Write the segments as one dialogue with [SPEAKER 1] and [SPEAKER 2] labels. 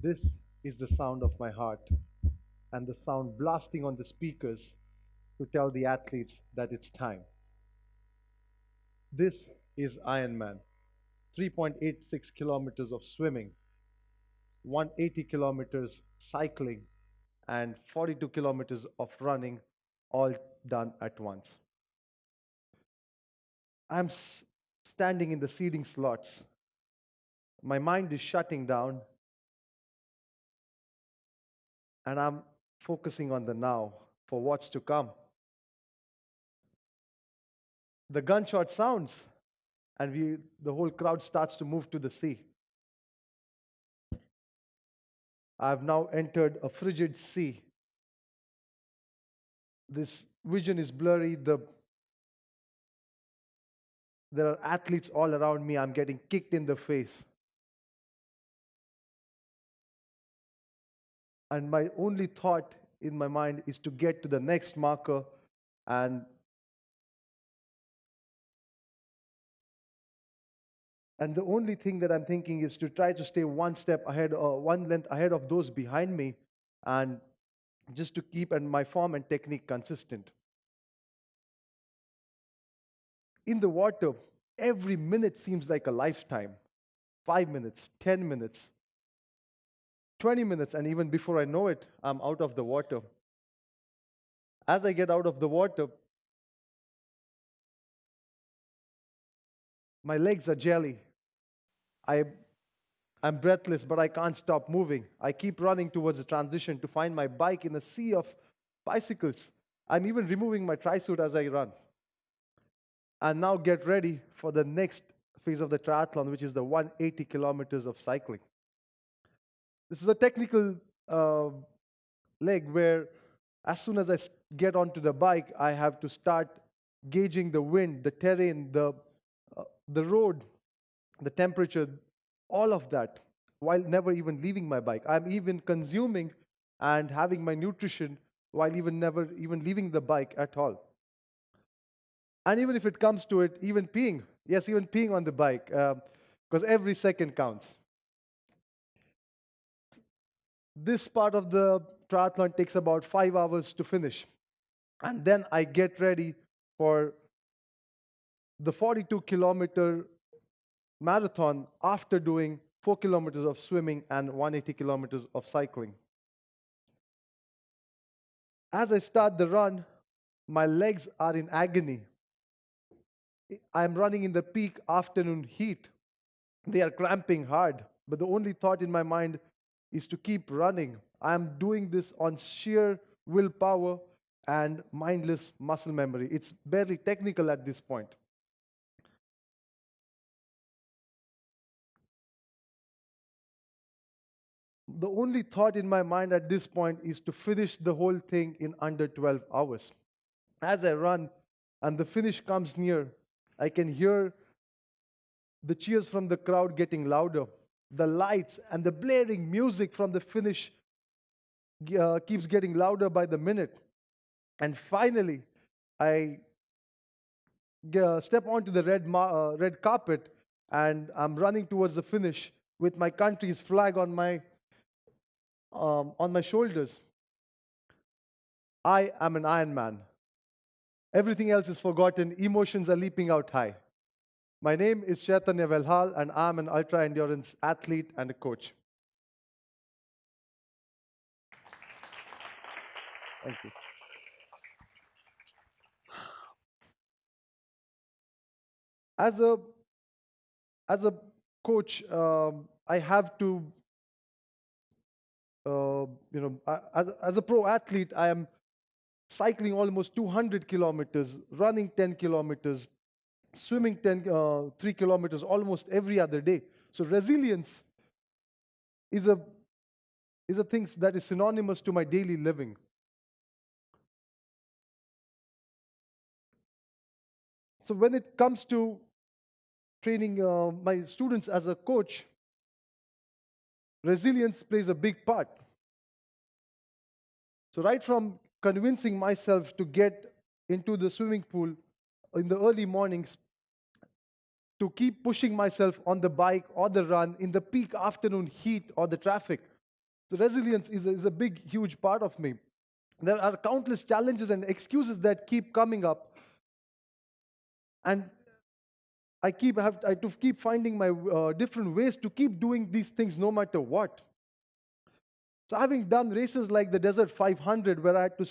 [SPEAKER 1] This is the sound of my heart and the sound blasting on the speakers to tell the athletes that it's time. This is Ironman, 3.86 kilometers of swimming, 180 kilometers cycling, and 42 kilometers of running, all done at once. I'm standing in the seating slots. My mind is shutting down, and I'm focusing on the now for what's to come. The gunshot sounds, and the whole crowd starts to move to the sea. I've now entered a frigid sea. This vision is blurry. There are athletes all around me. I'm getting kicked in the face. And my only thought in my mind is to get to the next marker and the only thing that I'm thinking is to try to stay one step ahead or one length ahead of those behind me, and just to keep my form and technique consistent. In the water, every minute seems like a lifetime. 5 minutes, 10 minutes, 20 minutes, and even before I know it, I'm out of the water. As I get out of the water, my legs are jelly. I'm breathless, but I can't stop moving. I keep running towards the transition to find my bike in a sea of bicycles. I'm even removing my tri-suit as I run. And now get ready for the next phase of the triathlon, which is the 180 kilometers of cycling. This is a technical leg where as soon as I get onto the bike, I have to start gauging the wind, the terrain, the road, the temperature, all of that, while never even leaving my bike. I'm even consuming and having my nutrition while never even leaving the bike at all. And even if it comes to it, even peeing. Yes, even peeing on the bike, because every second counts. This part of the triathlon takes about 5 hours to finish. And then I get ready for the 42-kilometer marathon after doing 4 kilometers of swimming and 180 kilometers of cycling. As I start the run, my legs are in agony. I'm running in the peak afternoon heat. They are cramping hard, but the only thought in my mind is to keep running. I'm doing this on sheer willpower and mindless muscle memory. It's barely technical at this point. The only thought in my mind at this point is to finish the whole thing in under 12 hours. As I run and the finish comes near, I can hear the cheers from the crowd getting louder. The lights and the blaring music from the finish keeps getting louder by the minute. And finally, I step onto the red carpet, and I'm running towards the finish with my country's flag on my shoulders. I am an Ironman. Everything else is forgotten. Emotions are leaping out high. My name is Chaitanya Velhal, and I'm an ultra-endurance athlete and a coach. Thank you. As a coach, I have to, as a pro athlete, I am cycling almost 200 kilometers, running 10 kilometers, swimming 3 kilometers almost every other day. So resilience is a thing that is synonymous to my daily living. So when it comes to training my students as a coach, resilience plays a big part. So right from convincing myself to get into the swimming pool in the early mornings, to keep pushing myself on the bike or the run in the peak afternoon heat or the traffic, So resilience is a big, huge part of me. There are countless challenges and excuses that keep coming up, and I have to keep finding my different ways to keep doing these things no matter what. So having done races like the Desert 500, where I had to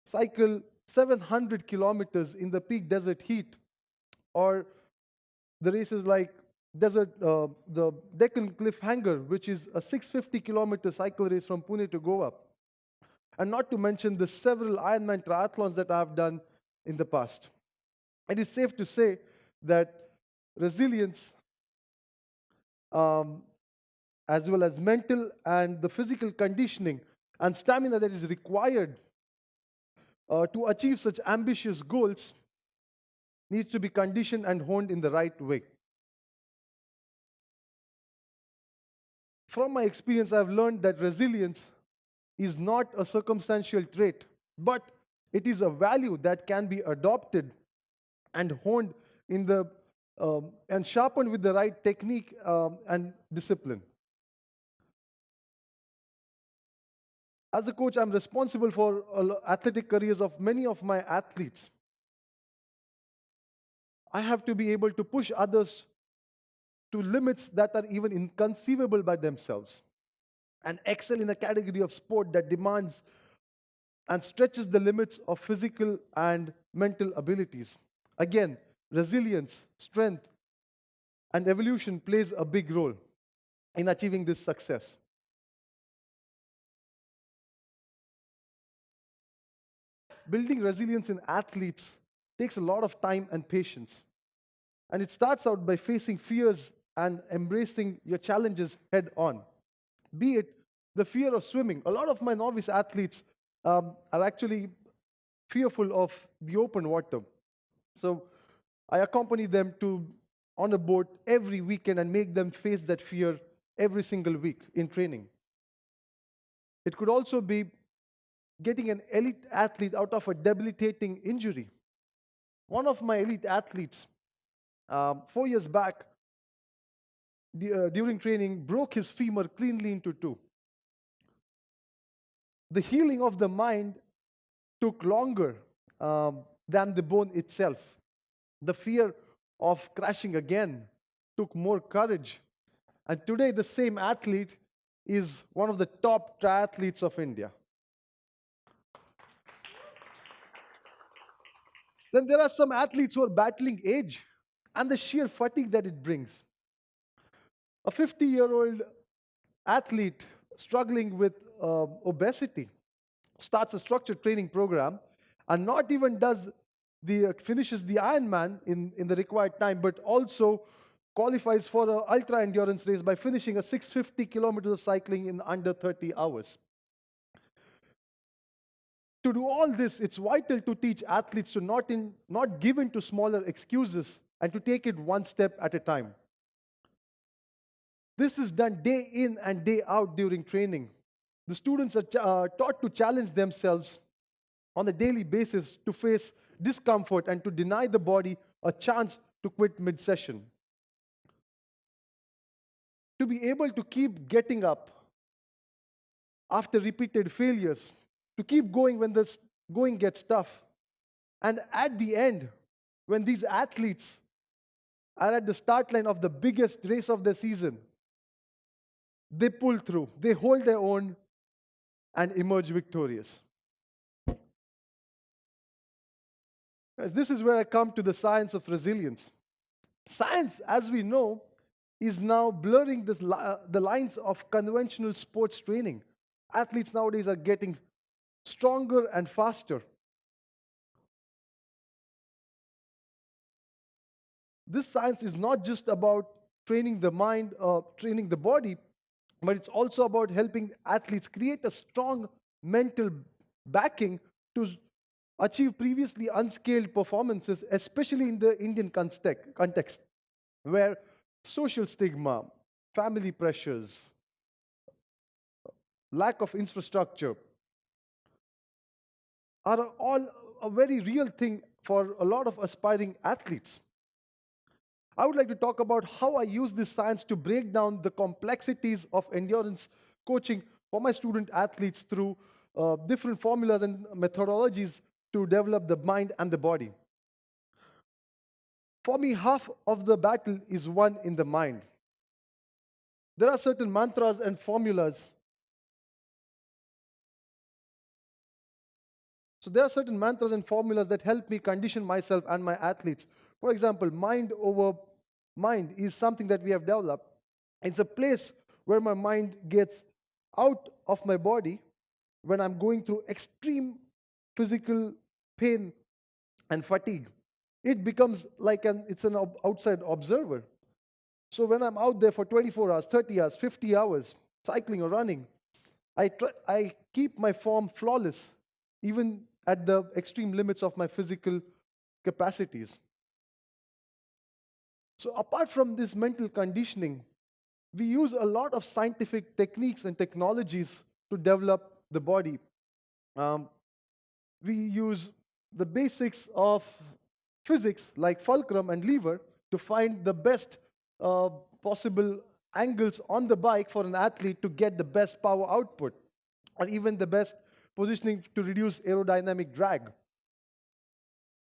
[SPEAKER 1] cycle 700 kilometers in the peak desert heat, or the races like the Deccan Cliffhanger, which is a 650-kilometer cycle race from Pune to Goa, and not to mention the several Ironman triathlons that I have done in the past. It is safe to say that resilience, um, as well as mental and the physical conditioning and stamina that is required to achieve such ambitious goals, needs to be conditioned and honed in the right way. From my experience, I've learned that resilience is not a circumstantial trait, but it is a value that can be adopted and honed in the and sharpened with the right technique and discipline. As a coach, I'm responsible for athletic careers of many of my athletes. I have to be able to push others to limits that are even inconceivable by themselves, and excel in a category of sport that demands and stretches the limits of physical and mental abilities. Again, resilience, strength, and evolution plays a big role in achieving this success. Building resilience in athletes takes a lot of time and patience. And it starts out by facing fears and embracing your challenges head on. Be it the fear of swimming. A lot of my novice athletes are actually fearful of the open water. So I accompany them on a boat every weekend and make them face that fear every single week in training. It could also be getting an elite athlete out of a debilitating injury. One of my elite athletes, 4 years back, during training, broke his femur cleanly into two. The healing of the mind took longer than the bone itself. The fear of crashing again took more courage. And today, the same athlete is one of the top triathletes of India. Then there are some athletes who are battling age and the sheer fatigue that it brings. A 50-year-old athlete struggling with obesity starts a structured training program and not even finishes the Ironman in the required time, but also qualifies for an ultra endurance race by finishing a 650 kilometers of cycling in under 30 hours. To do all this, it's vital to teach athletes to not give in to smaller excuses and to take it one step at a time. This is done day in and day out during training. The students are taught to challenge themselves on a daily basis to face discomfort and to deny the body a chance to quit mid-session. To be able to keep getting up after repeated failures, to keep going when the going gets tough. And at the end, when these athletes are at the start line of the biggest race of the season, they pull through, they hold their own, and emerge victorious. Guys, this is where I come to the science of resilience. Science, as we know, is now blurring the lines of conventional sports training. Athletes nowadays are getting stronger and faster. This science is not just about training the mind, training the body, but it's also about helping athletes create a strong mental backing to achieve previously unscaled performances, especially in the Indian context, where social stigma, family pressures, lack of infrastructure are all a very real thing for a lot of aspiring athletes. I would like to talk about how I use this science to break down the complexities of endurance coaching for my student athletes through different formulas and methodologies to develop the mind and the body. For me, half of the battle is won in the mind. There are certain mantras and formulas. So there are certain mantras and formulas that help me condition myself and my athletes. For example, mind over mind is something that we have developed. It's a place where my mind gets out of my body when I'm going through extreme physical pain and fatigue. It becomes like it's an outside observer. So when I'm out there for 24 hours, 30 hours, 50 hours, cycling or running, I keep my form flawless, even at the extreme limits of my physical capacities. So apart from this mental conditioning, we use a lot of scientific techniques and technologies to develop the body. We use the basics of physics, like fulcrum and lever, to find the best possible angles on the bike for an athlete to get the best power output, or even the best positioning to reduce aerodynamic drag.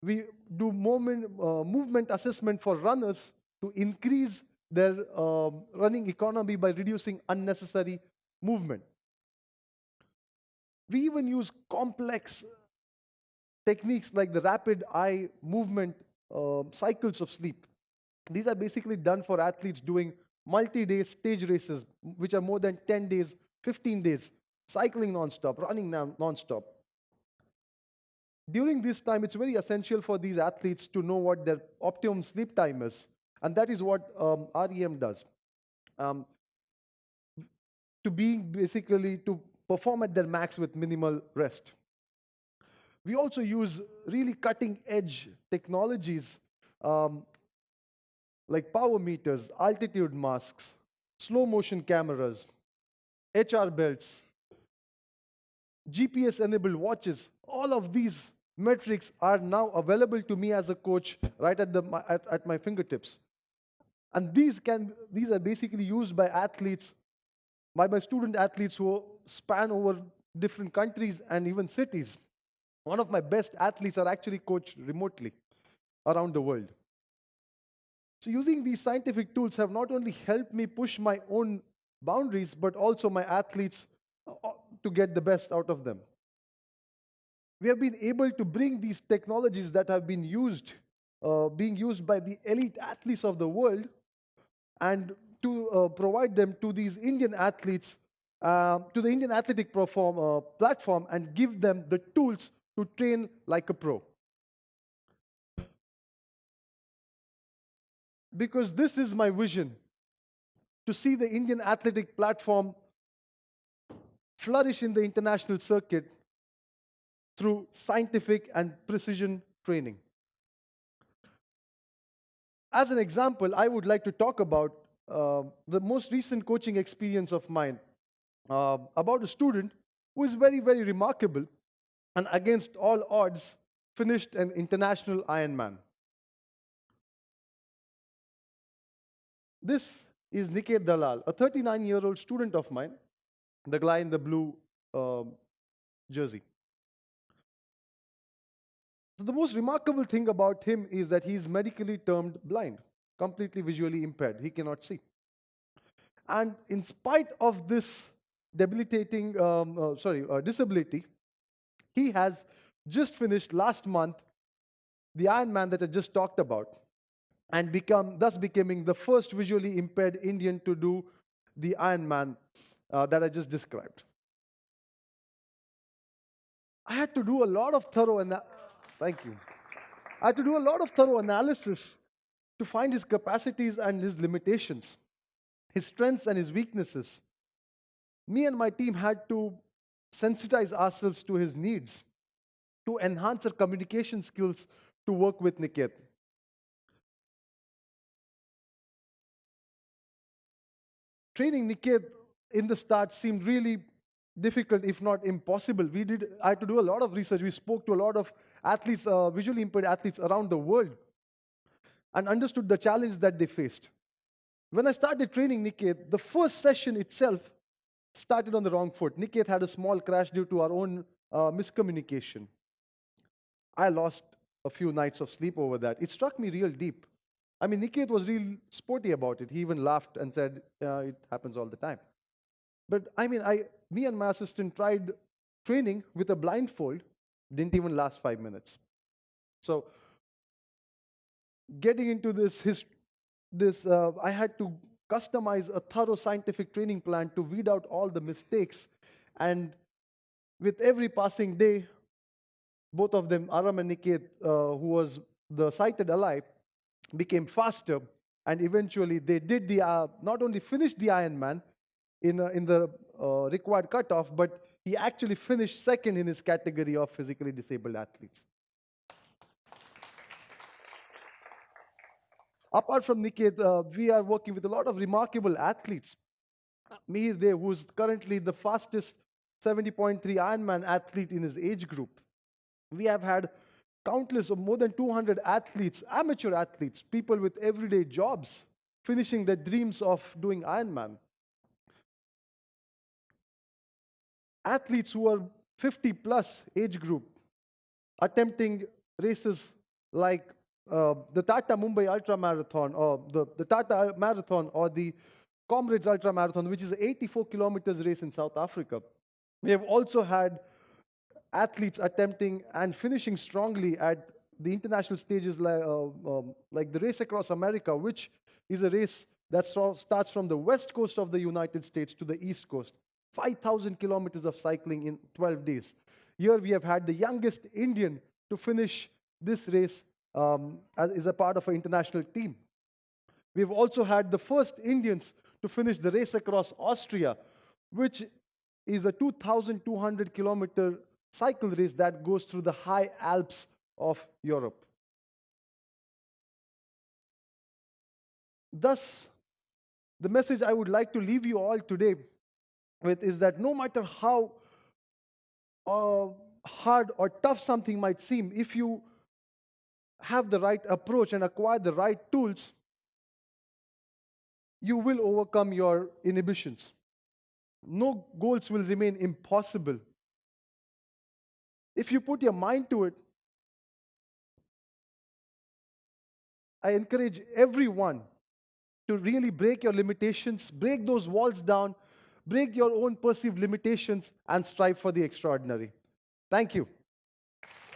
[SPEAKER 1] We do movement assessment for runners to increase their running economy by reducing unnecessary movement. We even use complex techniques like the rapid eye movement cycles of sleep. These are basically done for athletes doing multi-day stage races, which are more than 10 days, 15 days, cycling non-stop, running non-stop. During this time, it's very essential for these athletes to know what their optimum sleep time is. And that is what REM does. To perform at their max with minimal rest. We also use really cutting-edge technologies like power meters, altitude masks, slow motion cameras, HR belts, GPS-enabled watches. All of these metrics are now available to me as a coach right at my fingertips. And these are basically used by athletes, by my student athletes who span over different countries and even cities. One of my best athletes are actually coached remotely around the world. So using these scientific tools have not only helped me push my own boundaries, but also my athletes to get the best out of them. We have been able to bring these technologies that have been being used by the elite athletes of the world, and to provide them to these Indian athletes, to the Indian athletic platform, and give them the tools to train like a pro. Because this is my vision, to see the Indian athletic platform flourish in the international circuit through scientific and precision training. As an example, I would like to talk about the most recent coaching experience of mine, about a student who is very, very remarkable and against all odds finished an international Ironman. This is Chaitanya Velhal, a 39-year-old student of mine, the guy in the blue jersey. So the most remarkable thing about him is that he's medically termed blind, completely visually impaired. He cannot see. And in spite of this debilitating disability, he has just finished last month the Ironman that I just talked about, and thus becoming the first visually impaired Indian to do the Ironman that I just described. I had to do a lot of thorough Thank you. I had to do a lot of thorough analysis to find his capacities and his limitations, his strengths and his weaknesses. Me and my team had to sensitize ourselves to his needs, to enhance our communication skills to work with Niket. Training Niket in the start seemed really difficult, if not impossible. I had to do a lot of research. We spoke to a lot of athletes, visually impaired athletes around the world, and understood the challenge that they faced. When I started training Niket, the first session itself, started on the wrong foot. Niket had a small crash due to our own miscommunication. I lost a few nights of sleep over that. It struck me real deep. I mean, Niket was real sporty about it. He even laughed and said, it happens all the time. But I mean, me and my assistant tried training with a blindfold, didn't even last 5 minutes. So getting into I had to customize a thorough scientific training plan to weed out all the mistakes. And with every passing day, both of them, Aram and Niket, who was the sighted ally, became faster. And eventually, they did not only finished the Ironman in the required cutoff, but he actually finished second in his category of physically disabled athletes. Apart from Niket, we are working with a lot of remarkable athletes. Mihir Dev, who's currently the fastest 70.3 Ironman athlete in his age group. We have had countless of more than 200 athletes, amateur athletes, people with everyday jobs, finishing their dreams of doing Ironman. Athletes who are 50 plus age group, attempting races like the Tata Mumbai Ultra Marathon, or the Tata Marathon, or the Comrades Ultra Marathon, which is an 84 kilometers race in South Africa. We have also had athletes attempting and finishing strongly at the international stages like the Race Across America, which is a race that starts from the west coast of the United States to the east coast. 5,000 kilometers of cycling in 12 days. Here we have had the youngest Indian to finish this race as a part of an international team. We've also had the first Indians to finish the Race Across Austria, which is a 2,200 kilometer cycle race that goes through the high Alps of Europe. Thus, the message I would like to leave you all today with is that no matter how hard or tough something might seem, if you have the right approach and acquire the right tools, you will overcome your inhibitions. No goals will remain impossible. If you put your mind to it, I encourage everyone to really break your limitations, break those walls down, break your own perceived limitations, and strive for the extraordinary. Thank you.